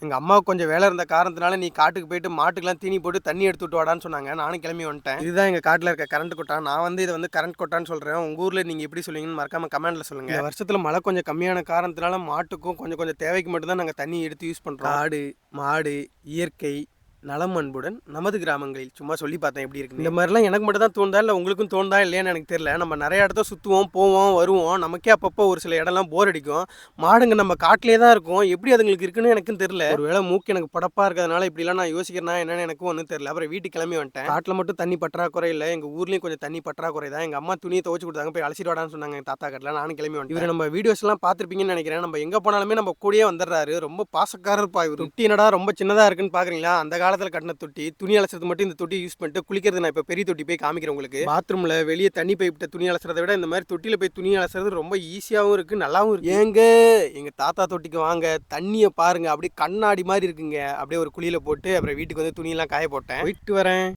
எங்க அம்மாவுக்கு கொஞ்சம் வேலை இருந்த காரணத்தினால நீ காட்டுக்கு போயிட்டு மாட்டுக்கெல்லாம் தீனி போட்டு தண்ணி எடுத்துட்டு வாடான்னு சொன்னாங்க. நானும் கிளம்பி வந்துட்டேன். இதுதான் எங்க காட்டுல இருக்க கரண்ட் கொட்டா. நான் வந்து இதை வந்து கரண்ட் கொட்டான்னு சொல்றேன். உங்க ஊர்ல நீங்க எப்படி சொல்லுவீங்கன்னு மறக்காம கமெண்ட்ல சொல்லுங்க. இந்த வருஷத்துல மழை கொஞ்சம் கம்மியான காரணத்தினால மாட்டுக்கும் கொஞ்சம் கொஞ்சம் தேவைக்கு மட்டும் தான் நாங்க தண்ணி எடுத்து யூஸ் பண்றோம். ஆடு மாடு இயற்கை நலம் அன்புடன் நமது கிராமங்களில் சும்மா சொல்லி பார்த்தேன் எப்படி இருக்கு. இந்த மாதிரிலாம் எனக்கு மட்டும் தான் தோணுதா இல்லை உங்களுக்கும் தோணுதா இல்லையான்னு எனக்கு தெரியல. நம்ம நிறைய இடத்த சுற்றுவோம் போவோம் வருவோம். நமக்கே அப்பப்போ ஒரு சில இடம்லாம் போர் அடிக்கும். மாடுங்க நம்ம காட்டிலே தான் இருக்கும். எப்படி அதுங்களுக்கு இருக்குன்னு எனக்கும் தெரியல. ஒரு வேளை மூக்கு எனக்கு படப்பா இருக்கிறதுனால இப்படிலாம் நான் யோசிக்கிறேன்னா என்னன்னு எனக்கும் ஒன்றும் தெரியல. அப்புறம் வீட்டுக்கு கிளம்பி வந்துட்டேன். காட்டில் மட்டும் தண்ணி பற்றாக்குறை இல்லை, எங்கள் ஊர்லேயும் கொஞ்சம் தண்ணி பற்றாக்குறை தான். எங்கள் அம்மா துணியை துவச்சு கொடுத்தாங்க, போய் அலசிட்டு வாடான்னு சொன்னாங்க எங்கள் தாத்தா கட்டில். நானும் கிளம்பி வந்துட்டேன். இவர் நம்ம வீடியோஸ்லாம் பார்த்துருப்பீங்கன்னு நினைக்கிறேன். நம்ம எங்கே போனாலுமே நம்ம கூடயே வந்துடுறாரு. ரொம்ப பாசக்காரர் பா. இவர் தொட்டி என்னடா ரொம்ப சின்னதாக இருக்குன்னு பார்க்குறீங்களா? அந்த காலத்தில் கட்டின தொட்டி. துணி அலசுறது மட்டும் இந்த தொட்டி யூஸ் பண்ணிட்டு குளிக்கிறது நான் இப்போ பெரிய தொட்டி போய் காமிக்கிறேன் உங்களுக்கு. பாத்ரூமில் வெளியே தண்ணி பைப்பிட்ட துணி அலசுறதை விட இந்த மாதிரி தொட்டியில் போய் துணி அலசுறது ரொம்ப ஈஸியாகவும் இருக்குது, நல்லாவும் இருக்குது. ஏங்க எங்கள் தாத்தா தொட்டிக்கு வாங்க, தண்ணியை பாருங்க, அப்படியே கண்ணாடி மாதிரி இருக்குங்க. அப்படியே ஒரு குழியில் போட்டு அப்புறம் வீட்டுக்கு வந்து துணியெல்லாம் காய போட்டேன். போயிட்டு வரேன்.